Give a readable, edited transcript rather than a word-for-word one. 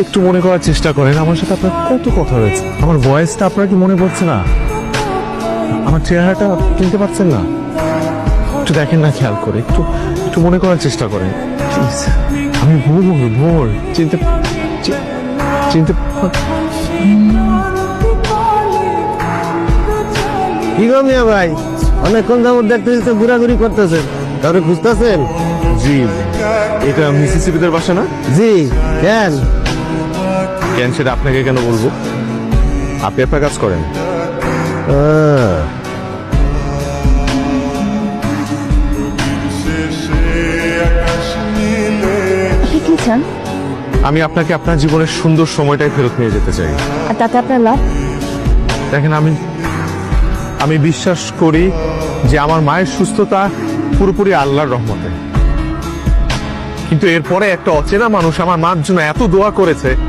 একটু মনে করার চেষ্টা করেন, আমার সাথে আপনার কত কথা হয়েছে। আমার ভয়েসটা আপনার কি মনে পড়ছে না? আমার চেহারাটা চিনতে পারছেন না? একটু দেখেন না খেয়াল করে, একটু একটু মনে করার চেষ্টা করেন প্লিজ। আমি ভোর চিনতে চিনতে কি গো মিয়া ভাই, অনেকক্ষণ যাবত দেখতেছি তো ঘোরাঘুরি করতেছেন, কাউরে খুঁজতেছেন? জি, এটা মিসিসিপিদের বাসা না? জি। কেন? কেন সেটা আপনাকে কেন বলবো? আপনি আপনার কাজ করেন। আপনি কি চান? আমি আপনাকে আপনার জীবনের সুন্দর সময়টাই ফেরত নিয়ে যেতে চাই। আর তাতে আপনার লাভ? দেখেন, আমি বিশ্বাস করি যে আমার মায়ের সুস্থতা পুরোপুরি আল্লাহর রহমতে, কিন্তু এরপরে একটা অচেনা মানুষ আমার মার জন্য এত দোয়া করেছে,